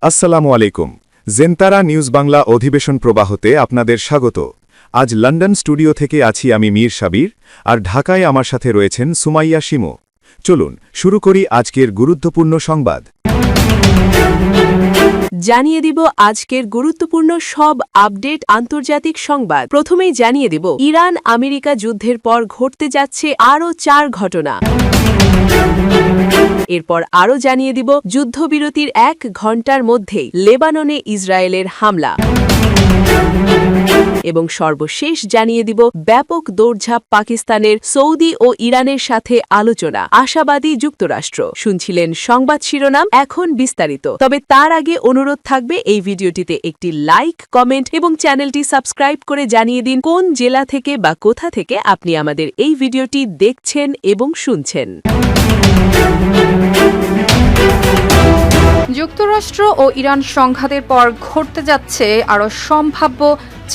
আসসালামু আলাইকুম। জেনতারা নিউজ বাংলা অধিবেশন প্রবাহতে আপনাদের স্বাগত। আজ লন্ডন স্টুডিও থেকে আছি আমি মীর সাবির, আর ঢাকায় আমার সাথে রয়েছেন সুমাইয়া শিমু। চলুন শুরু করি আজকের গুরুত্বপূর্ণ সংবাদ। জানিয়ে দিব আজকের গুরুত্বপূর্ণ সব আপডেট আন্তর্জাতিক সংবাদ। প্রথমেই জানিয়ে দিব ইরান আমেরিকা যুদ্ধের পর ঘটতে যাচ্ছে আরও 4 ঘটনা। এরপর আরও জানিয়ে দিব যুদ্ধবিরতির 1 ঘণ্টার মধ্যেই লেবাননে ইসরায়েলের হামলা। এবং সর্বশেষ জানিয়ে দিব ব্যাপক দৌড়ঝাঁপ পাকিস্তানের সৌদি ও ইরানের সাথে আলোচনা, আশাবাদী যুক্তরাষ্ট্র। শুনছিলেন সংবাদ শিরোনাম, এখন বিস্তারিত। তবে তার আগে অনুরোধ থাকবে এই ভিডিওটিতে একটি লাইক, কমেন্ট এবং চ্যানেলটি সাবস্ক্রাইব করে জানিয়ে দিন কোন জেলা থেকে বা কোথা থেকে আপনি আমাদের এই ভিডিওটি দেখছেন এবং শুনছেন। যুক্তরাষ্ট্র ও ইরান সংঘাতের পর ঘটতে যাচ্ছে আরও সম্ভাব্য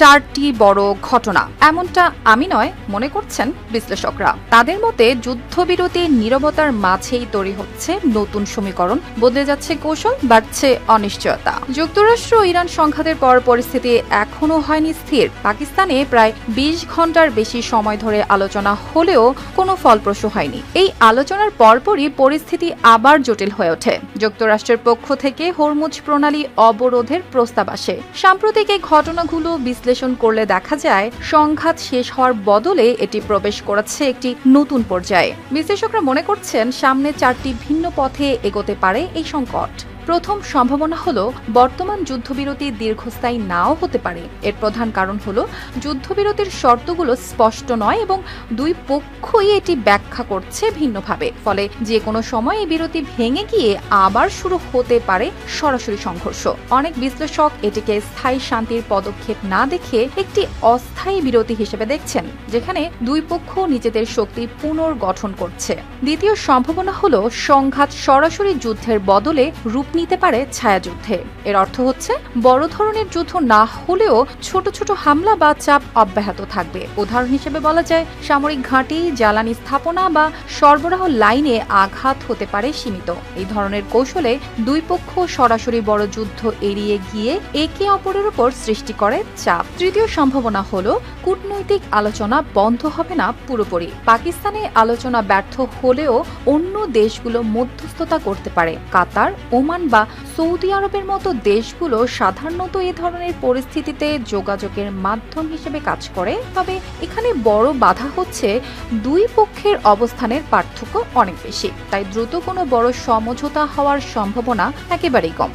4টি বড় ঘটনা, এমনটা আমি নয় মনে করছেন বিশ্লেষকরা। তাদের মতে যুদ্ধবিরতির নীরবতার মাঝেই তৈরি হচ্ছে নতুন সমীকরণ, বদলে যাচ্ছে কৌশল, বাড়ছে অনিশ্চয়তা। যুক্তরাষ্ট্র ও ইরান সংঘাতের পর পরিস্থিতি এখনও হয়নি স্থির। পাকিস্তানে প্রায় 20 ঘণ্টার বেশি সময় ধরে আলোচনা হলেও কোনো ফলপ্রসূ হয়নি। এই আলোচনার পরপরই পরিস্থিতি আবার জটিল হয়ে ওঠে। যুক্তরাষ্ট্রের পক্ষ থেকে হরমুজ প্রণালী অবরোধের প্রস্তাব আসে। সাম্প্রতিক এই ঘটনাগুলো বিশ্লেষণ করলে দেখা যায় সংঘাত শেষ হওয়ার বদলে এটি প্রবেশ করেছে একটি নতুন পর্যায়ে। বিশ্লেষকরা মনে করছেন সামনে 4টি ভিন্ন পথে এগোতে পারে এই সংকট। প্রথম সম্ভাবনা হলো বর্তমান যুদ্ধবিরতি দীর্ঘস্থায়ী নাও হতে পারে। এর প্রধান কারণ হলো যুদ্ধবিরতির শর্তগুলো স্পষ্ট নয় এবং দুই পক্ষই এটি ব্যাখ্যা করছে ভিন্নভাবে। ফলে যে কোনো সময় এই বিরতি ভেঙে গিয়ে আবার শুরু হতে পারে সরাসরি সংঘর্ষ। অনেক বিশ্লেষক এটিকে স্থায়ী শান্তির পদক্ষেপ না দেখে একটি অস্থায়ী বিরতি হিসেবে দেখছেন, যেখানে দুই পক্ষ নিজেদের শক্তি পুনর্গঠন করছে। দ্বিতীয় সম্ভাবনা হলো সংঘাত সরাসরি যুদ্ধের বদলে রূপ নিতে পারে ছায়াযুদ্ধে। এর অর্থ হচ্ছে বড় ধরনের যুদ্ধ না হলেও ছোট ছোট হামলা বা চাপ অব্যাহত থাকবে। উদাহরণ হিসেবে বলা যায় সামরিক ঘাঁটি, জ্বালানি স্থাপনা বা সরবরাহ লাইনে আঘাত হতে পারে সীমিত। এই ধরনের কৌশলে দুই পক্ষ সরাসরি বড় যুদ্ধ এড়িয়ে গিয়ে একে অপরের উপর সৃষ্টি করে চাপ। তৃতীয় সম্ভাবনা হলো কূটনৈতিক আলোচনা বন্ধ হবে না পুরোপুরি। পাকিস্তানে আলোচনা ব্যর্থ হলেও অন্য দেশগুলো মধ্যস্থতা করতে পারে। কাতার, ওমান বা সৌদি আরবের মতো দেশগুলো সাধারণত এ ধরনের পরিস্থিতিতে যোগাযোগের মাধ্যম হিসেবে কাজ করে। তবে এখানে বড় বাধা হচ্ছে দুই পক্ষের অবস্থানের পার্থক্য অনেক বেশি, তাই দ্রুত কোনো বড় সমঝোতা হওয়ার সম্ভাবনা একেবারেই কম।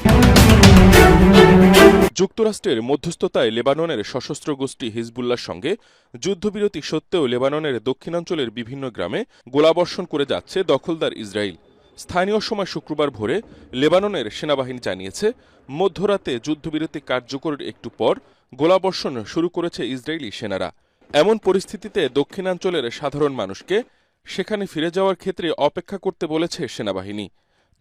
যুক্তরাষ্ট্রের মধ্যস্থতায় লেবাননের সশস্ত্র গোষ্ঠী হিজবুল্লাহর সঙ্গে যুদ্ধবিরতি সত্ত্বেও লেবাননের দক্ষিণাঞ্চলের বিভিন্ন গ্রামে গোলাবর্ষণ করে যাচ্ছে দখলদার ইসরায়েল। স্থানীয় সময় শুক্রবার ভোরে লেবাননের সেনাবাহিনী জানিয়েছে মধ্যরাতে যুদ্ধবিরতি কার্যকরের একটু পর গোলাবর্ষণ শুরু করেছে ইসরায়েলি সেনারা। এমন পরিস্থিতিতে দক্ষিণাঞ্চলের সাধারণ মানুষকে সেখানে ফিরে যাওয়ার ক্ষেত্রে অপেক্ষা করতে বলেছে সেনাবাহিনী।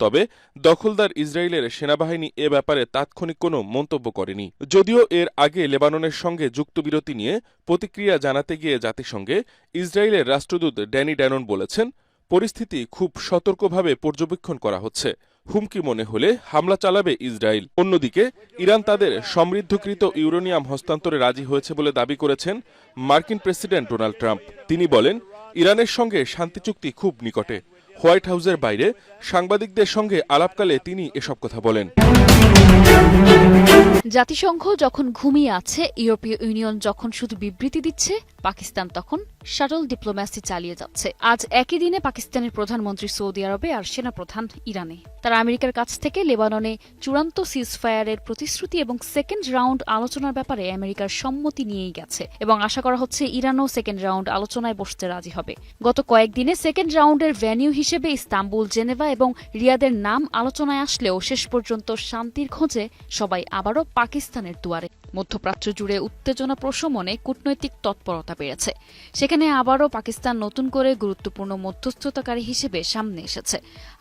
তবে দখলদার ইসরায়েলের সেনাবাহিনী এ ব্যাপারে তাৎক্ষণিক কোনো মন্তব্য করেনি। যদিও এর আগে লেবাননের সঙ্গে যুদ্ধবিরতি নিয়ে প্রতিক্রিয়া জানাতে গিয়ে জাতিসংঘে ইসরায়েলের রাষ্ট্রদূত ড্যানি ড্যানন বলেছেন পরিস্থিতি খুব সতর্কভাবে পর্যবেক্ষণ করা হচ্ছে, হুমকি মনে হলে হামলা চালাবে ইসরায়েল। অন্যদিকে ইরান তাদের সমৃদ্ধকৃত ইউরেনিয়াম হস্তান্তরে রাজি হয়েছে বলে দাবি করেছেন মার্কিন প্রেসিডেন্ট ডোনাল্ড ট্রাম্প। তিনি বলেন ইরানের সঙ্গে শান্তি চুক্তি খুব নিকটে। হোয়াইট হাউসের বাইরে সাংবাদিকদের সঙ্গে আলাপকালে তিনি এসব কথা বলেন। জাতিসংঘ যখন ঘুমিয়ে আছে, ইউরোপীয় ইউনিয়ন যখন শুধু বিবৃতি দিচ্ছে, পাকিস্তান তখন শাটল ডিপ্লোম্যাসি চালিয়ে যাচ্ছে। আজ একই দিনে পাকিস্তানের প্রধানমন্ত্রী সৌদি আরবে আর সেনাপ্রধান ইরানে। তারা আমেরিকার কাছ থেকে লেবাননে চূড়ান্ত সিজফায়ারের প্রতিশ্রুতি এবং সেকেন্ড রাউন্ড আলোচনার ব্যাপারে আমেরিকার সম্মতি নিয়েই গেছে এবং আশা করা হচ্ছে ইরানও সেকেন্ড রাউন্ড আলোচনায় বসতে রাজি হবে। গত কয়েকদিনে সেকেন্ড রাউন্ডের ভেন্যু হিসেবে ইস্তাম্বুল, জেনেভা এবং রিয়াদের নাম আলোচনায় আসলেও শেষ পর্যন্ত শান্তির খোঁজে সবাই আবারও পাকিস্তানের দুয়ারে। মধ্যপ্রাচ্য জুড়ে উত্তেজনা প্রশমনে কূটনৈতিক তৎপরতা বেড়েছে। সেখানে আবারও পাকিস্তান নতুন করে গুরুত্বপূর্ণ মধ্যস্থতাকারী হিসেবে সামনে এসেছে।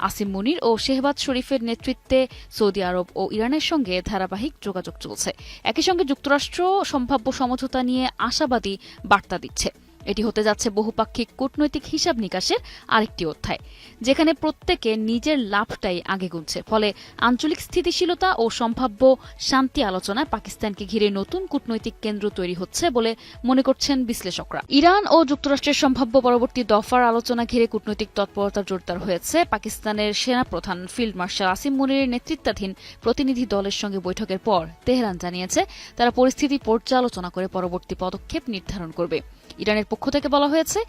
আসিম মুনির ও শেহবাজ শরীফের নেতৃত্বে সৌদি আরব ও ইরানের সঙ্গে ধারাবাহিক যোগাযোগ চলছে। একই সঙ্গে যুক্তরাষ্ট্র সম্ভাব্য সমঝোতা নিয়ে আশাবাদী বার্তা দিচ্ছে। এটি হতে যাচ্ছে বহুপাক্ষিক কূটনৈতিক হিসাব নিকাশের আরেকটি অধ্যায়, যেখানে প্রত্যেকে নিজের লাভটাই আগে গুনছে। ফলে আঞ্চলিক স্থিতিশীলতা ও সম্ভাব্য শান্তি আলোচনায় পাকিস্তানকে ঘিরে নতুন কূটনৈতিক কেন্দ্র তৈরি হচ্ছে বলে মনে করছেন বিশ্লেষকরা। ইরান ও যুক্তরাষ্ট্রের সম্ভাব্য পরবর্তী দফার আলোচনা ঘিরে কূটনৈতিক তৎপরতা জোরদার হয়েছে। পাকিস্তানের সেনাপ্রধান ফিল্ড মার্শাল আসিম মুনিরের নেতৃত্বাধীন প্রতিনিধি দলের সঙ্গে বৈঠকের পর তেহরান জানিয়েছে তারা পরিস্থিতি পর্যালোচনা করে পরবর্তী পদক্ষেপ নির্ধারণ করবে। ইরানের পক্ষ থেকে বলা হয়েছে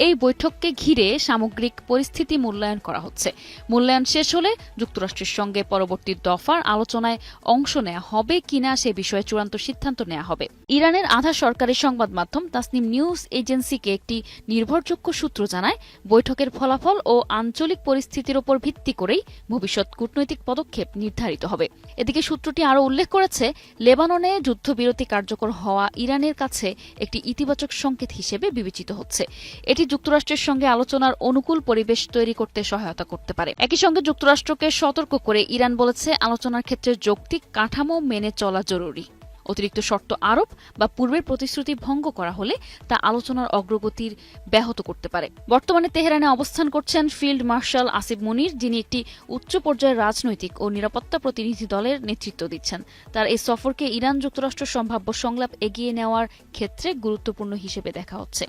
এই বৈঠককে ঘিরে সামগ্রিক পরিস্থিতি মূল্যায়ন করা হচ্ছে। মূল্যায়ন শেষ হলে যুক্তরাষ্ট্রের সঙ্গে পরবর্তী দফার আলোচনায় অংশ নেওয়া হবে কিনা সে বিষয়ে চূড়ান্ত সিদ্ধান্ত নেওয়া হবে। ইরানের আধা সরকারি সংবাদ মাধ্যম তাসনিম নিউজ এজেন্সিকে একটি নির্ভরযোগ্য সূত্র জানায়, বৈঠকের ফলাফল ও আঞ্চলিক পরিস্থিতির উপর ভিত্তি করেই ভবিষ্যৎ কূটনৈতিক পদক্ষেপ নির্ধারিত হবে। এদিকে সূত্রটি আরও উল্লেখ করেছে, লেবাননে যুদ্ধবিরতি কার্যকর হওয়া ইরানের কাছে একটি ইতিবাচক সংকেত হিসেবে বিবেচিত হচ্ছে। এটি যুক্তরাষ্ট্রের সঙ্গে আলোচনার অনুকূল পরিবেশ তৈরি করতে সহায়তা করতে পারে। একই সঙ্গে যুক্তরাষ্ট্রকে সতর্ক করে ইরান বলেছে, আলোচনার ক্ষেত্রে যৌক্তিক কাঠামো মেনে চলা জরুরি। অতিরিক্ত শর্ত আরোপ বা পূর্বের প্রতিশ্রুতি ভঙ্গ করা হলে তা আলোচনার অগ্রগতির ব্যাহত করতে পারে। বর্তমানে তেহরানে অবস্থান করছেন ফিল্ড মার্শাল আসিফ মুনির, যিনি একটি উচ্চ পর্যায়ের রাজনৈতিক ও নিরাপত্তা প্রতিনিধি দলের নেতৃত্ব দিচ্ছেন। তার এই সফরকে ইরান যুক্তরাষ্ট্র সম্ভাব্য সংলাপ এগিয়ে নেওয়ার ক্ষেত্রে গুরুত্বপূর্ণ হিসেবে দেখা হচ্ছে।